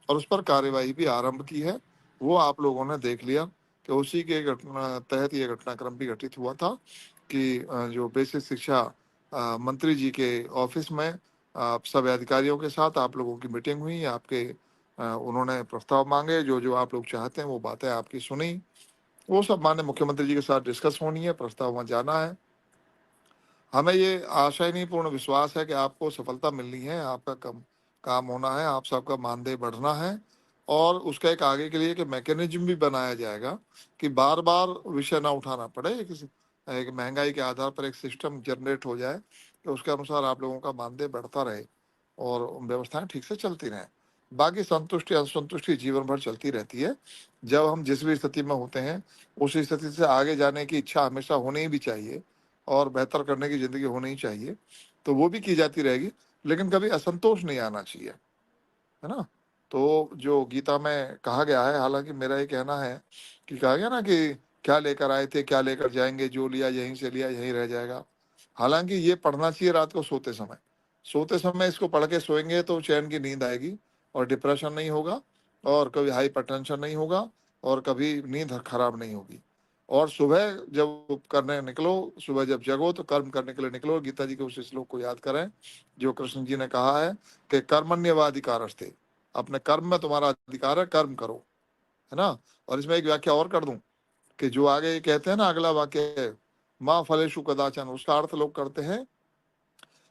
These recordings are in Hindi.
और उस पर कार्यवाही भी आरंभ की है। वो आप लोगों ने देख लिया कि उसी के घटना तहत ये घटनाक्रम भी घटित हुआ था कि जो बेसिक शिक्षा मंत्री जी के ऑफिस में सब अधिकारियों के साथ आप लोगों की मीटिंग हुई। आपके उन्होंने प्रस्ताव मांगे, जो जो आप लोग चाहते हैं वो बातें आपकी सुनी। वो सब माननीय मुख्यमंत्री जी के साथ डिस्कस होनी है, प्रस्ताव वहाँ जाना है। हमें ये आशा ही नहीं, पूर्ण विश्वास है कि आपको सफलता मिलनी है, आपका काम होना है, आप सबका मानदेय बढ़ना है। और उसका एक आगे के लिए एक मैकेनिज्म भी बनाया जाएगा कि बार बार विषय ना उठाना पड़े। एक महंगाई के आधार पर एक सिस्टम जनरेट हो जाए कि उसके अनुसार आप लोगों का मानदेय बढ़ता रहे और व्यवस्थाएं ठीक से चलती रहें। बाकी संतुष्टि असंतुष्टि जीवन भर चलती रहती है। जब हम जिस भी स्थिति में होते हैं उस स्थिति से आगे जाने की इच्छा हमेशा होनी भी चाहिए और बेहतर करने की जिंदगी होनी ही चाहिए, तो वो भी की जाती रहेगी। लेकिन कभी असंतोष नहीं आना चाहिए, है ना। तो जो गीता में कहा गया है, हालांकि मेरा ये कहना है कि कहा गया ना कि क्या लेकर आए थे क्या लेकर जाएंगे, जो लिया यहीं से लिया यहीं रह जाएगा। हालांकि ये पढ़ना चाहिए रात को सोते समय। सोते समय इसको पढ़ के सोएंगे तो चैन की नींद आएगी और डिप्रेशन नहीं होगा और कभी हाइपरटेंशन नहीं होगा और कभी नींद खराब नहीं होगी। और सुबह जब करने निकलो, सुबह जब जगो तो कर्म करने के लिए निकलो। गीता जी के उस श्लोक को याद करें जो कृष्ण जी ने कहा है कि कर्मण्यवाधिकारस्ते, अपने कर्म में तुम्हारा अधिकार है, कर्म करो, है ना। और इसमें एक व्याख्या और कर दूं कि जो आगे कहते हैं ना अगला वाक्य, माँ फलेषु कदाचन, उसका अर्थ लोग करते हैं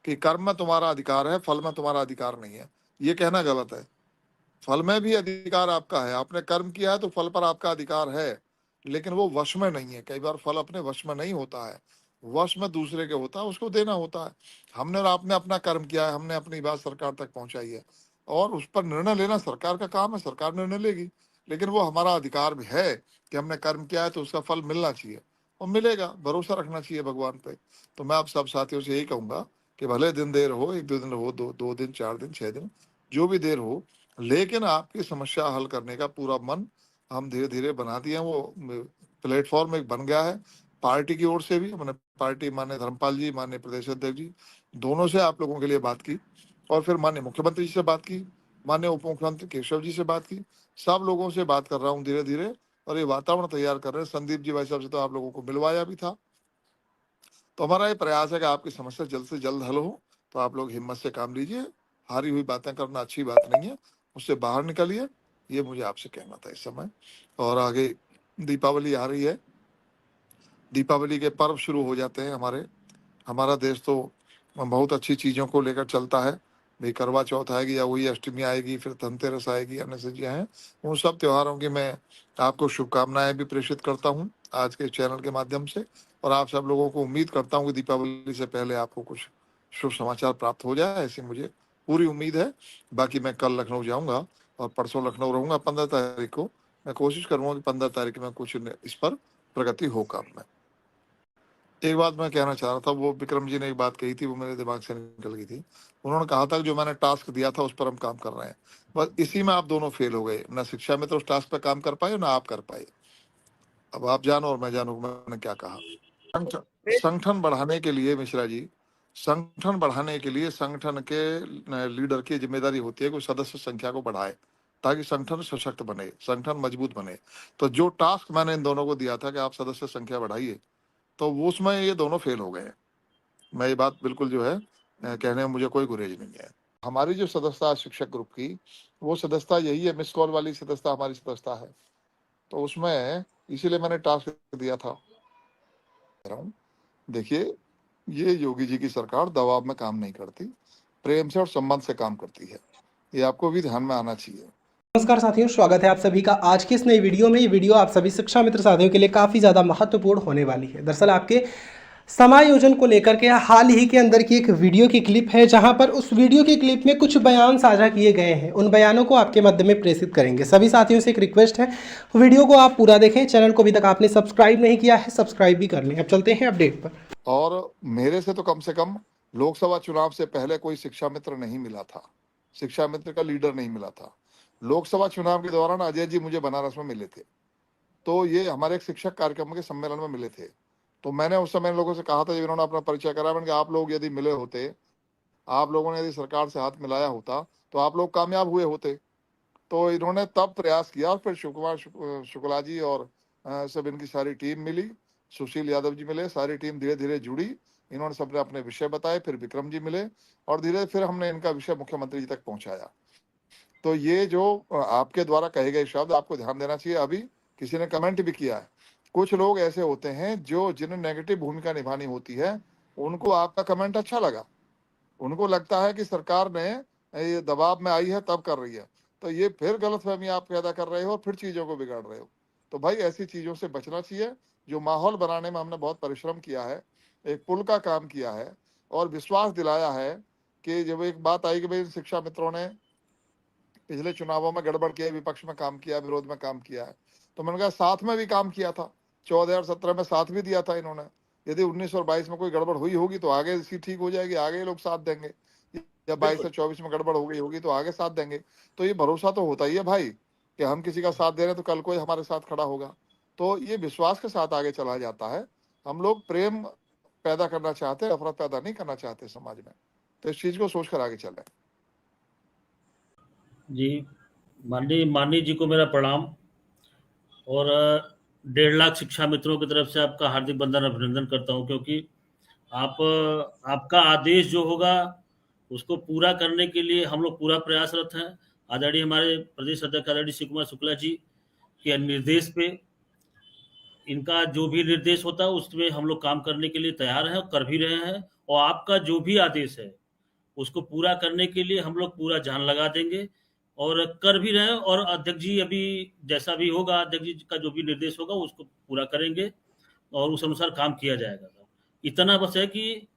कि कर्म में तुम्हारा अधिकार है, फल में तुम्हारा अधिकार नहीं है। ये कहना गलत है। फल में भी अधिकार आपका है, आपने कर्म किया है तो फल पर आपका अधिकार है, लेकिन वो वश में नहीं है। कई बार फल अपने वश में नहीं होता है, वश में दूसरे के होता है, उसको देना होता है। हमने और आपने अपना कर्म किया है, हमने अपनी बात सरकार तक पहुंचाई है और उस पर निर्णय लेना सरकार का काम है, सरकार निर्णय लेगी। लेकिन वो हमारा अधिकार भी है कि हमने कर्म किया है तो उसका फल मिलना चाहिए और मिलेगा, भरोसा रखना चाहिए भगवान पे। तो मैं आप सब साथियों से यही कहूंगा कि भले दिन देर हो, एक दो दिन हो, दो दिन, 4 दिन, 6 दिन, जो भी देर हो, लेकिन आपकी समस्या हल करने का पूरा मन हम धीरे धीरे बना दिए हैं। वो प्लेटफॉर्म एक बन गया है पार्टी की ओर से भी। हमने पार्टी माननीय धर्मपाल जी, माननीय प्रदेश अध्यक्ष जी, दोनों से आप लोगों के लिए बात की और फिर माननीय मुख्यमंत्री जी से बात की, माननीय उप मुख्यमंत्री केशव जी से बात की। सब लोगों से बात कर रहा हूँ धीरे धीरे और ये वातावरण तैयार कर रहे हैं। संदीप जी भाई साहब से तो आप लोगों को मिलवाया भी था। तो हमारा ये प्रयास है कि आपकी समस्या जल्द से जल्द हल हो। तो आप लोग हिम्मत से काम लीजिए, हारी हुई बातें करना अच्छी बात नहीं है, उससे बाहर निकलिए। ये मुझे आपसे कहना था इस समय। और आगे दीपावली आ रही है, दीपावली के पर्व शुरू हो जाते हैं हमारे। हमारा देश तो बहुत अच्छी चीज़ों को लेकर चलता है। भाई करवा चौथ आएगी या वही अष्टमी आएगी, फिर धनतेरस आएगी, अन्य चीज़ें हैं। उन सब त्योहारों की मैं आपको शुभकामनाएं भी प्रेषित करता हूँ आज के चैनल के माध्यम से। और आप सब लोगों को उम्मीद करता हूँ कि दीपावली से पहले आपको कुछ शुभ समाचार प्राप्त हो जाए, ऐसी मुझे पूरी उम्मीद है। बाकी मैं कल लखनऊ जाऊँगा और परसों लखनऊ रहूँगा 15 तारीख को। मैं कोशिश करूँगा कि 15 तारीख में कुछ इस पर प्रगति हो काम में। एक बात मैं कहना चाह रहा था, वो विक्रम जी ने एक बात कही थी, वो मेरे दिमाग से निकल गई थी। उन्होंने कहा था कि जो मैंने टास्क दिया था उस पर हम काम कर रहे हैं। बस इसी में आप दोनों फेल हो गए, ना शिक्षा में तो उस टास्क पर काम कर पाए ना आप कर पाए। अब आप जानो और मैं जानू मैंने क्या कहा। संगठन बढ़ाने के लिए मिश्रा जी, संगठन बढ़ाने के लिए संगठन के लीडर की जिम्मेदारी होती है कि सदस्य संख्या को बढ़ाए ताकि संगठन सशक्त बने, संगठन मजबूत बने। तो जो टास्क मैंने इन दोनों को दिया था कि आप सदस्य संख्या बढ़ाइए, तो वो उसमें ये दोनों फेल हो गए हैं। मैं ये बात बिल्कुल जो है कहने में मुझे कोई गुरेज नहीं है। हमारी जो सदस्यता है शिक्षक ग्रुप की, वो सदस्यता यही है, मिस कॉल वाली सदस्यता हमारी सदस्यता है। तो उसमें इसीलिए मैंने टास्क दिया था। देखिए, ये योगी जी की सरकार दबाव में काम नहीं करती, प्रेम से और सम्मान से काम करती है। ये आपको भी ध्यान में आना चाहिए। नमस्कार साथियों, स्वागत है आप सभी का आज की इस नई वीडियो में। ये वीडियो आप सभी शिक्षा मित्र साथियों के लिए काफ़ी ज़्यादा महत्वपूर्ण होने वाली है। दरअसल आपके समायोजन को लेकर के हाल ही के अंदर की एक वीडियो की क्लिप है, जहां पर उस वीडियो की क्लिप में कुछ बयान साझा किए गए हैं। उन बयानों को आपके माध्यम में प्रेषित करेंगे। सभी साथियों से एक रिक्वेस्ट है, वीडियो को आप पूरा देखें। चैनल को अभी तक आपने सब्सक्राइब नहीं किया है, सब्सक्राइब भी कर लें। अब चलते हैं अपडेट पर। और मेरे से तो कम से कम लोकसभा चुनाव से पहले कोई शिक्षा मित्र नहीं मिला था, शिक्षा मित्र का लीडर नहीं मिला था। लोकसभा चुनाव के दौरान अजय जी मुझे बनारस में मिले थे, तो ये हमारे एक शिक्षक कार्यक्रम के सम्मेलन में मिले थे। तो मैंने उस समय लोगों से कहा था, जब इन्होंने अपना परिचय करा, मैंने कहा आप लोग यदि मिले होते, आप लोगों ने यदि सरकार से हाथ मिलाया होता तो आप लोग कामयाब हुए होते। तो इन्होंने तब प्रयास किया और फिर शुक्ला जी और सब इनकी सारी टीम मिली, सुशील यादव जी मिले, सारी टीम धीरे धीरे जुड़ी, इन्होंने सबने अपने विषय बताए, फिर विक्रम जी मिले और धीरे फिर हमने इनका विषय मुख्यमंत्री जी तक पहुंचाया। तो ये जो आपके द्वारा कहे गए शब्द आपको ध्यान देना चाहिए। अभी किसी ने कमेंट भी किया है, कुछ लोग ऐसे होते हैं जो जिन्हें नेगेटिव भूमिका निभानी होती है, उनको आपका कमेंट अच्छा लगा, उनको लगता है कि सरकार ने ये दबाव में आई है तब कर रही है, तो ये फिर गलतफहमी आप पैदा कर रहे हो और फिर चीजों को बिगाड़ रहे हो। तो भाई ऐसी चीजों से बचना चाहिए। जो माहौल बनाने में हमने बहुत परिश्रम किया है, एक पुल का काम किया है और विश्वास दिलाया है कि जब एक बात आई कि भाई शिक्षा मित्रों ने पिछले चुनावों में गड़बड़ किया, विपक्ष में काम किया, विरोध में काम किया है, तो मैंने कहा साथ में भी काम किया था, 14 और 17 में साथ भी दिया था इन्होंने। यदि 19 और 22 में कोई गड़बड़ हुई होगी तो आगे इसकी ठीक हो जाएगी, आगे लोग साथ देंगे, या 22 से 24 में गड़बड़ हो गई होगी तो आगे साथ देंगे। तो ये भरोसा तो होता ही है भाई कि हम किसी का साथ दे रहे हैं तो कल कोई हमारे साथ खड़ा होगा। तो ये विश्वास के साथ आगे चला जाता है। हम लोग प्रेम पैदा करना चाहते हैं, नफरत पैदा नहीं करना चाहते समाज में। तो इस चीज को सोचकर आगे चलें। जी, माननीय जी को मेरा प्रणाम और 1.5 लाख शिक्षा मित्रों की तरफ से आपका हार्दिक बंधन अभिनंदन करता हूं, क्योंकि आपका आदेश जो होगा उसको पूरा करने के लिए हम लोग पूरा प्रयासरत हैं। आदरणीय हमारे प्रदेश अध्यक्ष आदरणीय शिव कुमार शुक्ला जी के निर्देश पे इनका जो भी निर्देश होता है उसमें हम लोग काम करने के लिए तैयार हैं और कर भी रहे हैं, और आपका जो भी आदेश है उसको पूरा करने के लिए हम लोग पूरा जान लगा देंगे और कर भी रहे हैं। और अध्यक्ष जी अभी जैसा भी होगा, अध्यक्ष जी का जो भी निर्देश होगा उसको पूरा करेंगे और उस अनुसार काम किया जाएगा। इतना बस है कि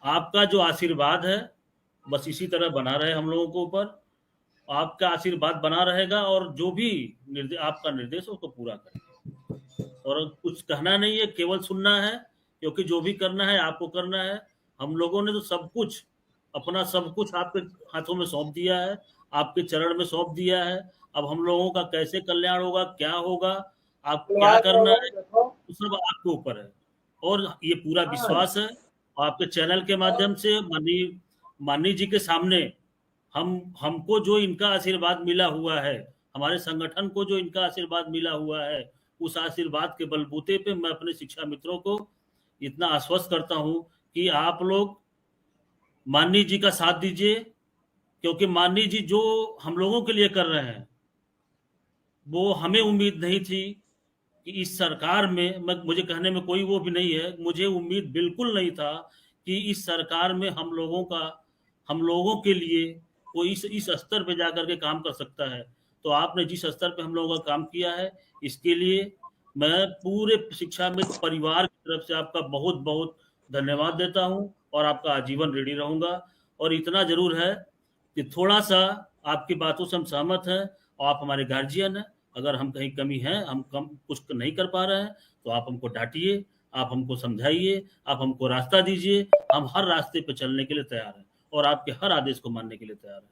आपका जो आशीर्वाद है बस इसी तरह बना रहे हम लोगों के ऊपर, आपका आशीर्वाद बना रहेगा और जो भी आपका निर्देश है उसको पूरा करेंगे। और कुछ कहना नहीं है, केवल सुनना है, क्योंकि जो भी करना है आपको करना है। हम लोगों ने तो सब कुछ अपना सब कुछ आपके हाथों में सौंप दिया है, आपके चरण में सौंप दिया है। अब हम लोगों का कैसे कल्याण होगा, क्या होगा, आप क्या करना है, तो सब आपके ऊपर है। और ये पूरा विश्वास है आपके चैनल के माध्यम से माननीय जी के सामने हमको जो इनका आशीर्वाद मिला हुआ है, हमारे संगठन को जो इनका आशीर्वाद मिला हुआ है, उस आशीर्वाद के बलबूते पे मैं अपने शिक्षा मित्रों को इतना आश्वस्त करता हूं कि आप लोग माननीय जी का साथ दीजिए, क्योंकि माननीय जी जो हम लोगों के लिए कर रहे हैं वो हमें उम्मीद नहीं थी कि इस सरकार में, मुझे कहने में कोई वो भी नहीं है, मुझे उम्मीद बिल्कुल नहीं था कि इस सरकार में हम लोगों के लिए कोई इस स्तर पे जाकर के काम कर सकता है। तो आपने जिस स्तर पे हम लोगों का काम किया है, इसके लिए मैं पूरे शिक्षा मित्र परिवार की तरफ से आपका बहुत बहुत धन्यवाद देता हूं और आपका आजीवन ऋणी रहूंगा। और इतना जरूर है कि थोड़ा सा आपकी बातों से हम सहमत हैं और आप हमारे गार्जियन हैं। अगर हम कहीं कमी है, हम कम कुछ नहीं कर पा रहे हैं, तो आप हमको डांटिए, आप हमको समझाइए, आप हमको रास्ता दीजिए। हम हर रास्ते पे चलने के लिए तैयार हैं और आपके हर आदेश को मानने के लिए तैयार हैं।